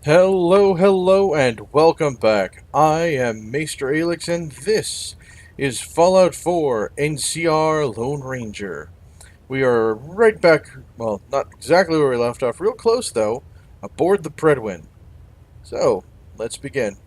Hello, hello, and welcome back. I am Maester Aelix, and this is Fallout 4 NCR Lone Ranger. We are right back, well, not exactly where we left off, real close though, aboard the Predwin. So, let's begin.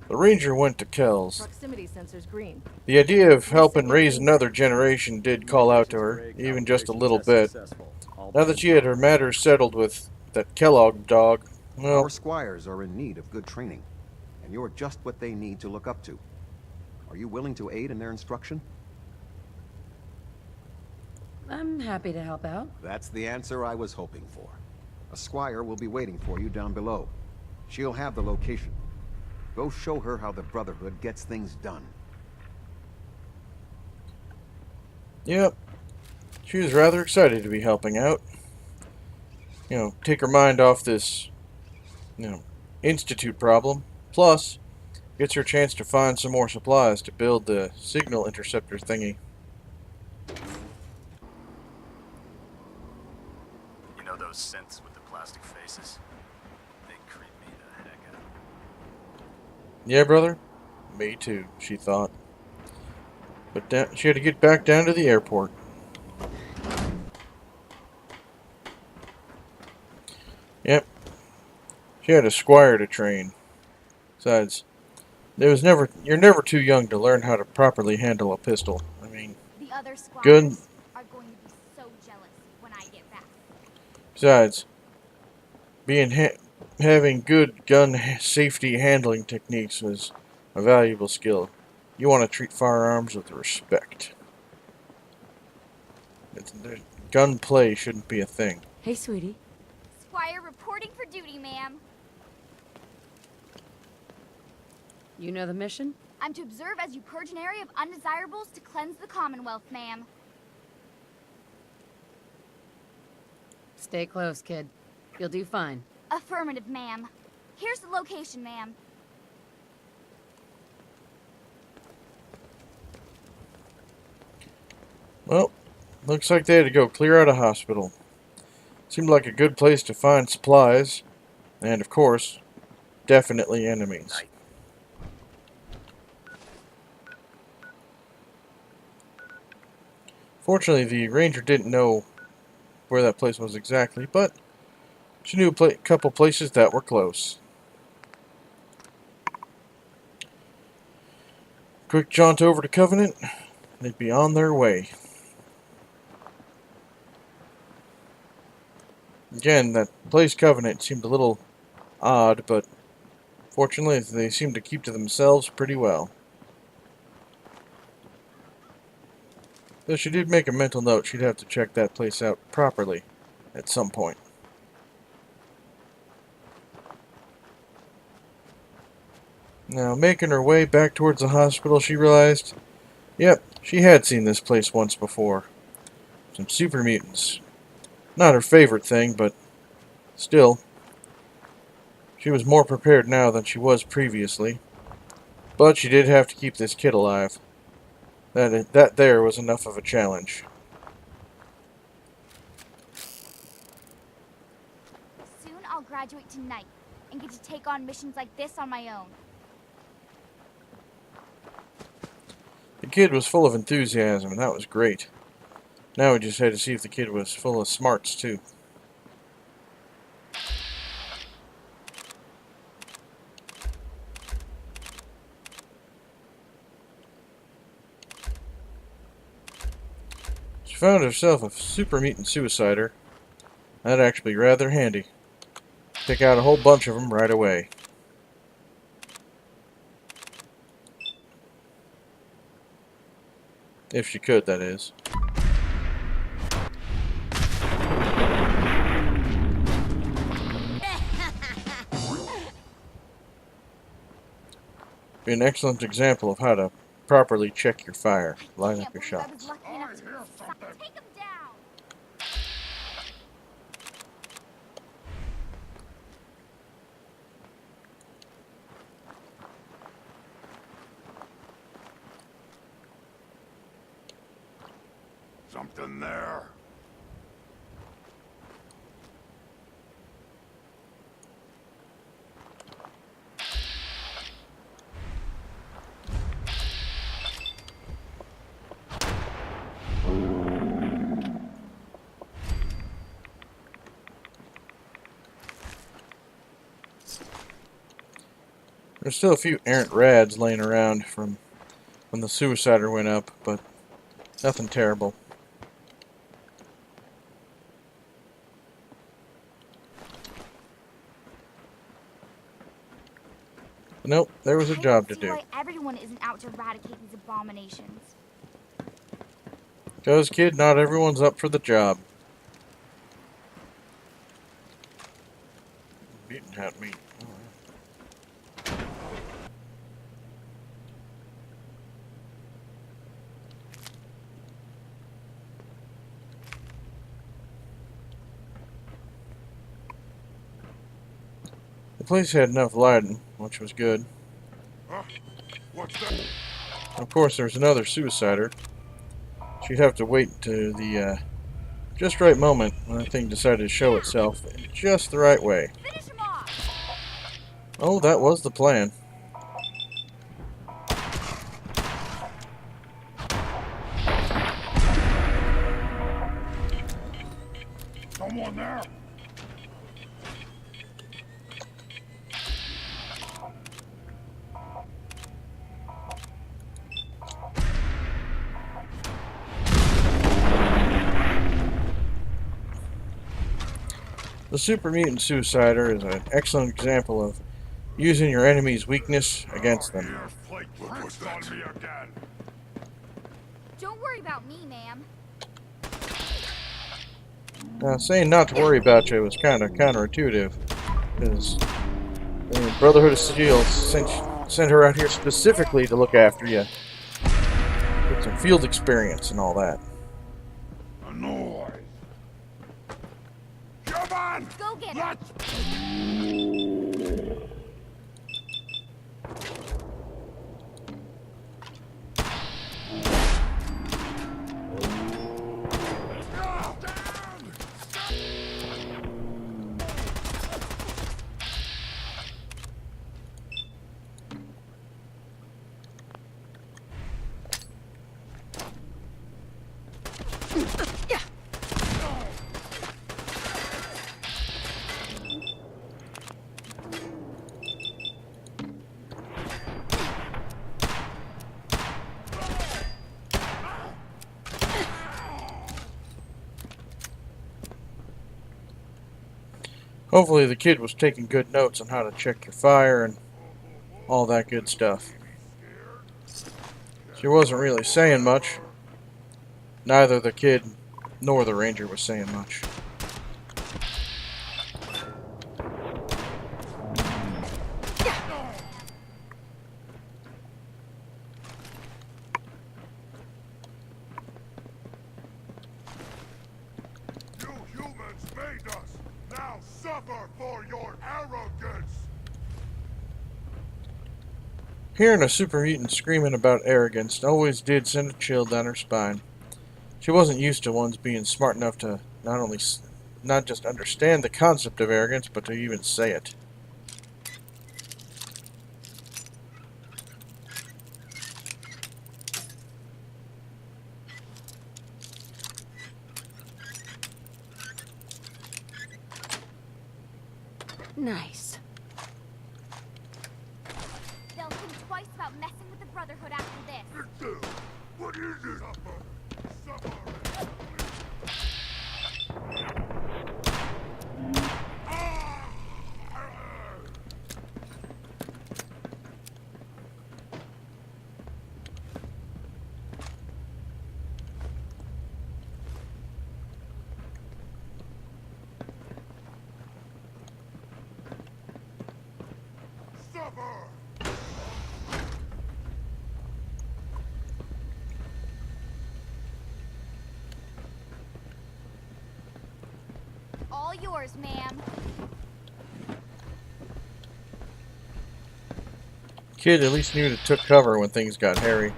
The Ranger went to Kells. Proximity sensor's green. The idea of We're helping setting a raise green another sector. generation did call out to Communications her, array even just a calibration little test bit. successful. All Now that bands she had her locked. matters settled with that Kellogg dog, Our well, squires are in need of good training, and you're just what they need to look up to. Are you willing to aid in their instruction? I'm happy to help out. That's the answer I was hoping for. A squire will be waiting for you down below. She'll have the location. Go show her how the Brotherhood gets things done. yep. She was rather excited to be helping out. Take her mind off this, institute problem. Plus, gets her a chance to find some more supplies to build the signal interceptor thingy. You know those synths with the plastic faces? They creep me the heck out. Yeah, brother? Me too, she thought. But she had to get back down to the airport. Yep. She had a squire to train. Besides, you're never too young to learn how to properly handle a pistol. I mean, The other good. squires are going to be so jealous when I get back. Besides, having good gun safety handling techniques is a valuable skill. You want to treat firearms with respect. Gunplay shouldn't be a thing. Hey, sweetie. Squire reporting for duty, ma'am. You know the mission? I'm to observe as you purge an area of undesirables to cleanse the Commonwealth, ma'am. Stay close, kid. You'll do fine. Affirmative, ma'am. Here's the location, ma'am. Well, looks like they had to go clear out a hospital. Seemed like a good place to find supplies, and of course, definitely enemies. Fortunately, the ranger didn't know where that place was exactly, but she knew a couple places that were close. Quick jaunt over to Covenant. They'd be on their way. Again, that place Covenant seemed a little odd, but fortunately they seemed to keep to themselves pretty well. Though she did make a mental note she'd have to check that place out properly at some point. Now, making her way back towards the hospital, she realized, yep, she had seen this place once before. Some super mutants. Not her favorite thing, but still, she was more prepared now than she was previously. But she did have to keep this kid alive. That there was enough of a challenge. Soon I'll graduate tonight and get to take on missions like this on my own. The kid was full of enthusiasm, and that was great. Now we just had to see if the kid was full of smarts, too. She found herself a super mutant suicider. That'd actually be rather handy. Pick out a whole bunch of them right away. If she could, that is. Be an excellent example of how to properly check your fire. Line up your Can't believe I was shots. lucky enough to be assigned. Take him down! Something there. There's still a few errant rads laying around from when the suicider went up, but nothing terrible. Nope, there was a job to I do. don't see why everyone isn't out to eradicate these abominations. Because, kid, not everyone's up for the job. Beaten hat meat. Alright. The place had enough lighting, which was good. What's that? Of course, there's another suicider. She'd have to wait to the just right moment when the thing decided to show itself in just the right way. Finish him off! Oh, that was the plan. Someone there? The super mutant suicider is an excellent example of using your enemy's weakness against them. Your flake prints on me again. Don't worry about me, ma'am. Now, saying not to worry about you was kind of counterintuitive, because the Brotherhood of Steel sent her out here specifically to look after you. Get some field experience and all that. A noise. Come on! Go get her! Let's... Hopefully the kid was taking good notes on how to check your fire and all that good stuff. She wasn't really saying much. Neither the kid nor the ranger was saying much. You humans made us! Now suffer for your arrogance! Hearing a super mutant screaming about arrogance always did send a chill down her spine. She wasn't used to ones being smart enough to not just understand the concept of arrogance, but to even say it. Nice. They'll think twice about messing with the Brotherhood after this. What is it? Suffer! Suffer! Suffer! All yours, ma'am. Kid at least knew to took cover when things got hairy.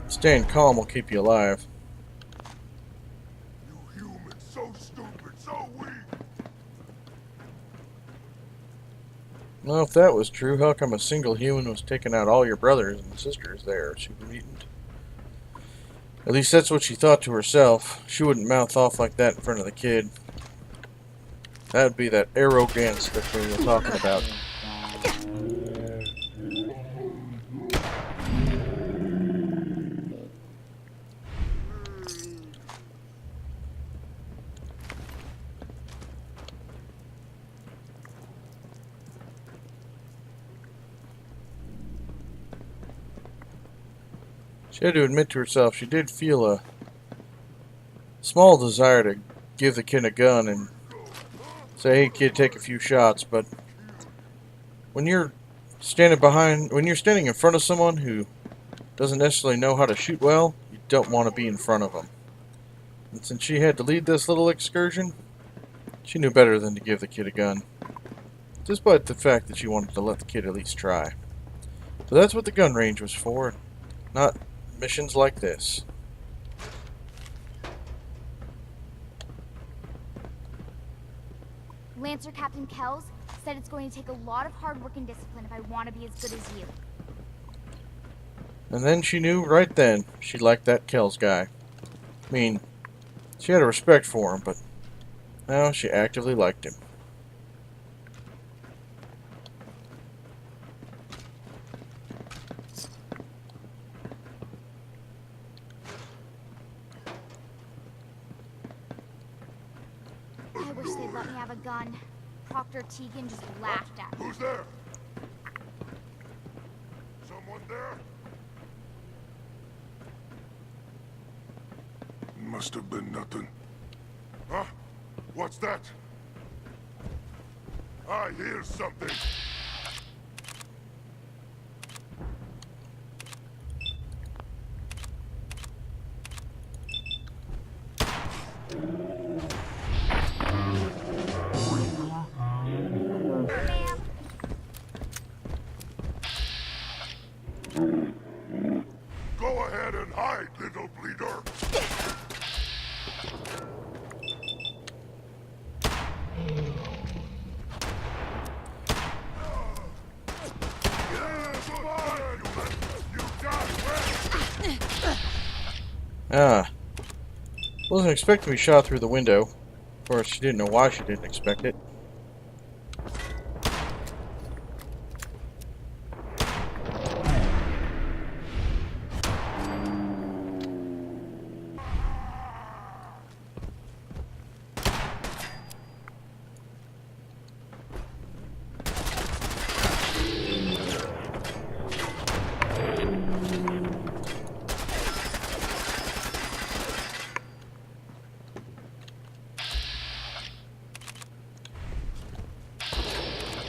Staying calm will keep you alive. You humans, so stupid, so weak! Well, if that was true, how come a single human was taking out all your brothers and sisters there, super mutant? At least that's what she thought to herself. She wouldn't mouth off like that in front of the kid. That'd be that arrogance that we were talking about. She had to admit to herself she did feel a small desire to give the kid a gun and say, hey kid, take a few shots, but when you're standing in front of someone who doesn't necessarily know how to shoot well, you don't want to be in front of them. And since she had to lead this little excursion, she knew better than to give the kid a gun, despite the fact that she wanted to let the kid at least try. So that's what the gun range was for, not missions like this. Lancer Captain Kells said it's going to take a lot of hard work and discipline if I want to be as good as you. And then she knew right then she liked that Kells guy. I mean, she had a respect for him, but now she actively liked him. I wish they'd let me have a gun. Proctor Tegan just laughed at me. Who's there? Someone there? Must have been nothing. Huh? What's that? I hear something. Go ahead and hide, little bleeder. Wasn't expecting to be shot through the window. Of course, she didn't know why she didn't expect it.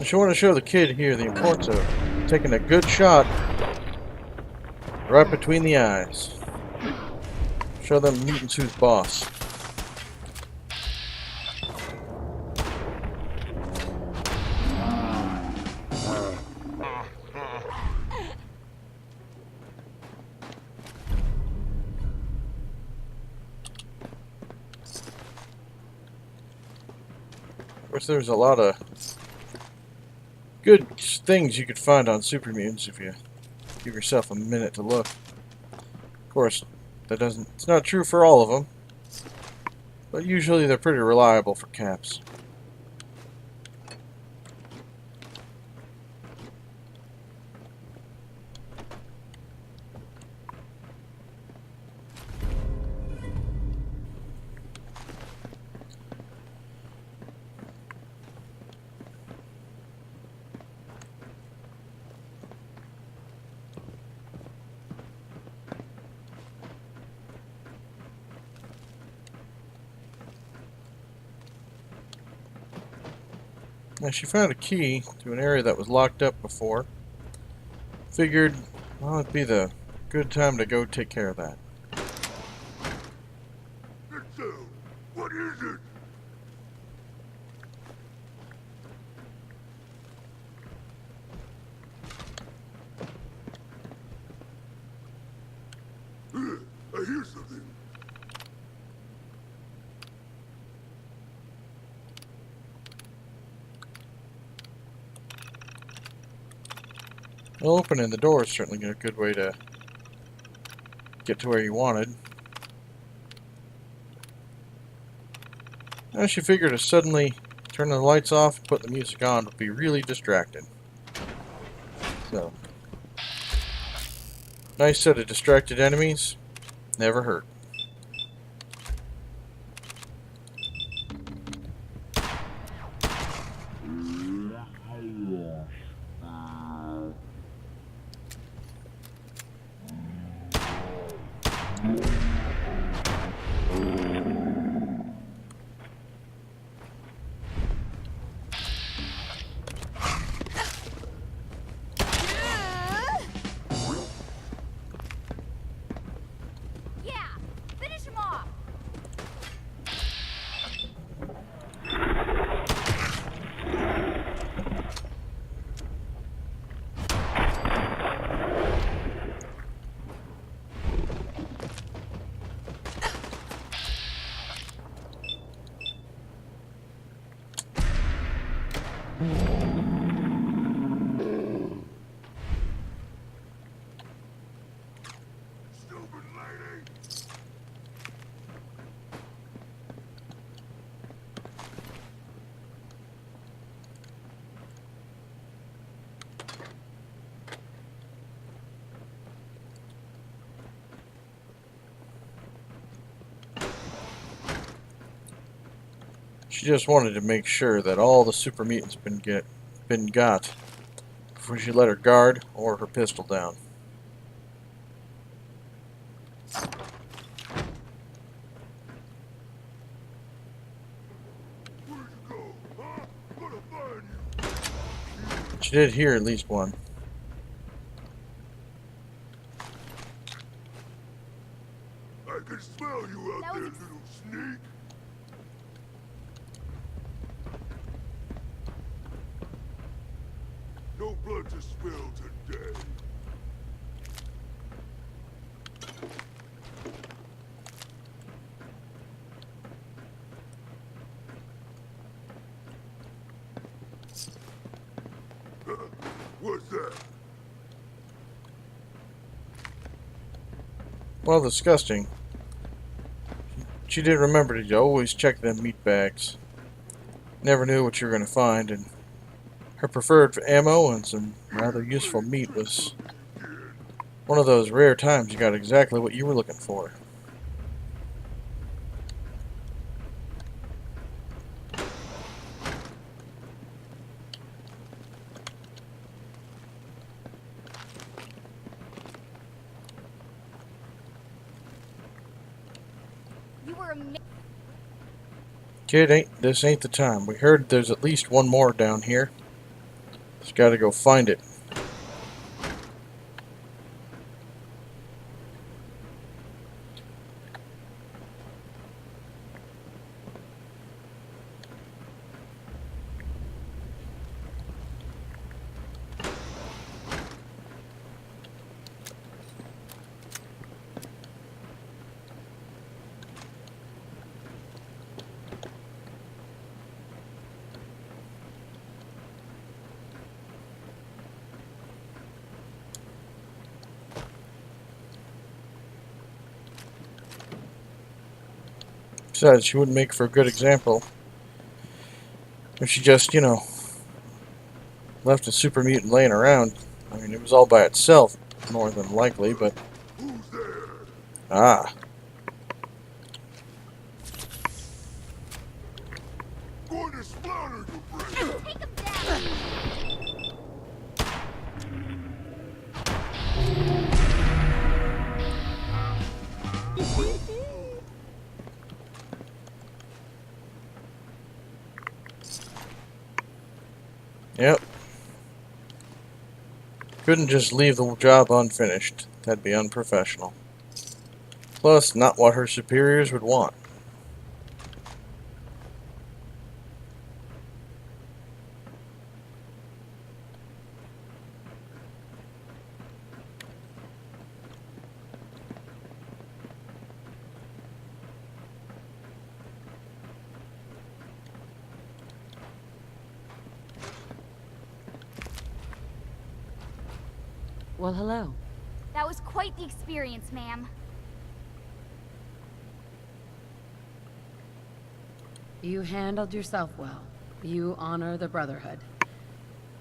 She wanted to show the kid here the importance of taking a good shot right between the eyes. Show them mutants who's boss. Of course, there's a lot of good things you could find on super mutants if you give yourself a minute to look. Of course, it's not true for all of them, but usually they're pretty reliable for caps. Now she found a key to an area that was locked up before. Figured, well, it'd be the good time to go take care of that. What is it? I hear something. Well, opening the door is certainly a good way to get to where you wanted. Now she figured a suddenly Turning the lights off and putting the music on would be really distracting. So, nice set of distracted enemies. Never hurt. Yeah, finish him off. Stupid lady! She just wanted to make sure that all the super mutants been got before she let her guard or her pistol down. Where'd you go, huh? Gonna find you! She did hear at least one. I can smell you out That was there, ex- little sneak! No blood to spill today. What's that? Well, disgusting. She did remember to always check them meat bags. Never knew what you were going to find, and her preferred ammo and some rather useful meat was one of those rare times you got exactly what you were looking for. You were amazing. Kid, this ain't the time. We heard there's at least one more down here. Just gotta go find it. Besides, she wouldn't make for a good example if she just, left a super mutant laying around. I mean, it was all by itself, more than likely, but... Who's there? Ah. Going to slaughter you, Preston! Take him down. Yep. Couldn't just leave the job unfinished. That'd be unprofessional. Plus, not what her superiors would want. Well, hello. That was quite the experience, ma'am. You handled yourself well. You honor the Brotherhood.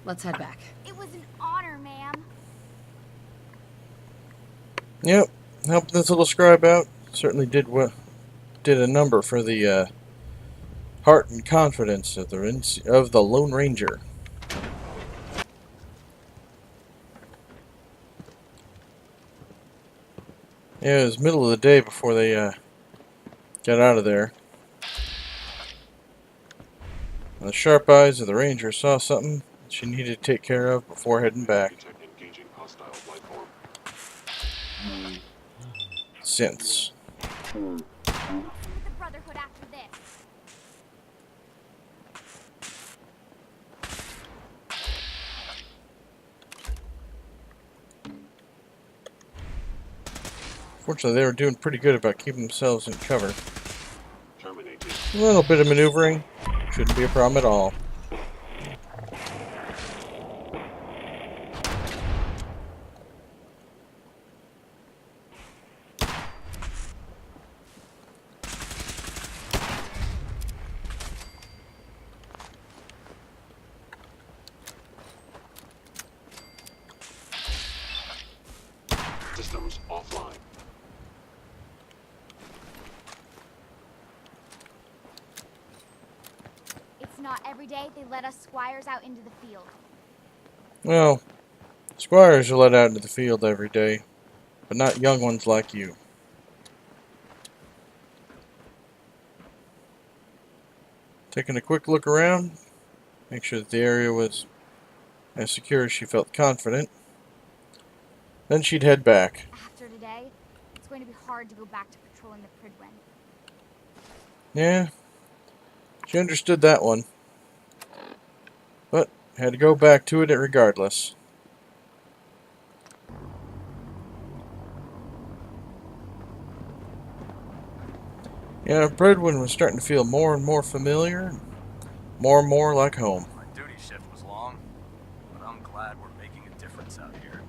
Let's head back. It was an honor, ma'am. Yep, helped this little scribe out. Certainly did a number for the heart and confidence of the Lone Ranger. Yeah, it was middle of the day before they got out of there. The sharp eyes of the Ranger saw something she needed to take care of before heading back. Synths. With the Brotherhood after this. Fortunately, they were doing pretty good about keeping themselves in cover. A little bit of maneuvering shouldn't be a problem at all. Systems offline. It's not every day they let us squires out into the field. Well, squires are let out into the field every day, but not young ones like you. Taking a quick look around, make sure that the area was as secure as she felt confident. Then she'd head back. After today, it's going to be hard to go back to patrolling the Pridwen. Yeah, she understood that one. But had to go back to it regardless. Yeah, Pridwen was starting to feel more and more familiar, and more like home. My duty shift was long, but I'm glad we're making a difference out here.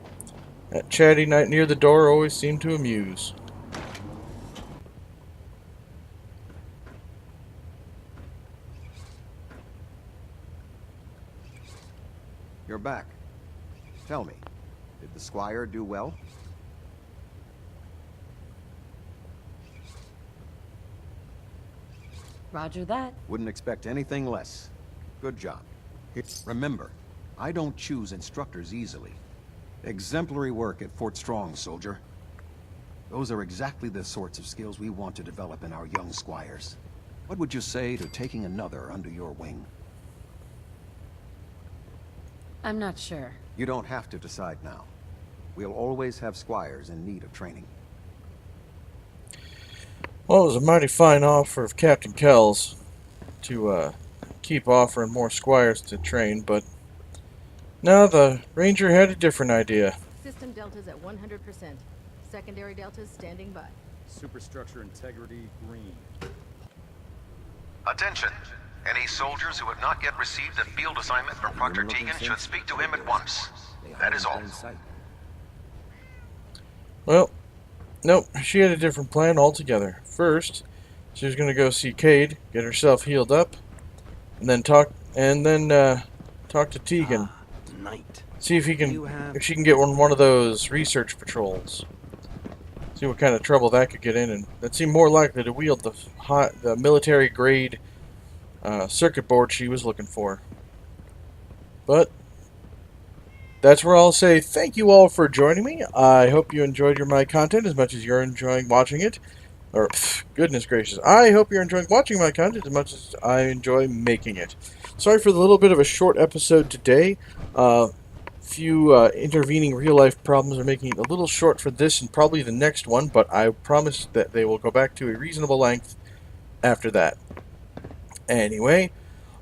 That chatty night near the door always seemed to amuse. You're back. Tell me, did the squire do well? Roger that. Wouldn't expect anything less. Good job. Remember, I don't choose instructors easily. Exemplary work at Fort Strong, soldier. Those are exactly the sorts of skills we want to develop in our young squires. What would you say to taking another under your wing? I'm not sure. You don't have to decide now. We'll always have squires in need of training. Well, it was a mighty fine offer of Captain Kells to keep offering more squires to train, but now the Ranger had a different idea. System deltas at 100%. Secondary deltas standing by. Superstructure integrity green. Attention! Any soldiers who have not yet received a field assignment from Proctor Tegan should speak to him at once. That is all. Well, nope, she had a different plan altogether. First, she was going to go see Cade, get herself healed up, and then talk to Tegan. Tonight. See if she can get one of those research patrols. See what kind of trouble that could get in, and that seemed more likely to wield the military grade circuit board she was looking for. But that's where I'll say thank you all for joining me. I hope you enjoyed my content as much as you're enjoying watching it. Or, goodness gracious, I hope you're enjoying watching my content as much as I enjoy making it. Sorry for the little bit of a short episode today. Few intervening real-life problems are making it a little short for this and probably the next one, but I promise that they will go back to a reasonable length after that. Anyway,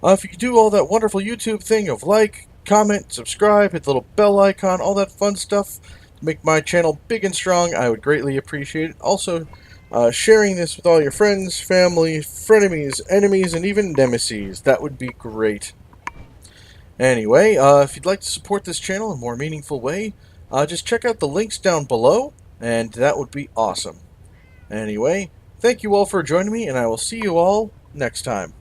if you could do all that wonderful YouTube thing of like, comment, subscribe, hit the little bell icon, all that fun stuff to make my channel big and strong, I would greatly appreciate it. Also, sharing this with all your friends, family, frenemies, enemies, and even nemesis. That would be great. Anyway, if you'd like to support this channel in a more meaningful way, just check out the links down below, and that would be awesome. Anyway, thank you all for joining me, and I will see you all next time.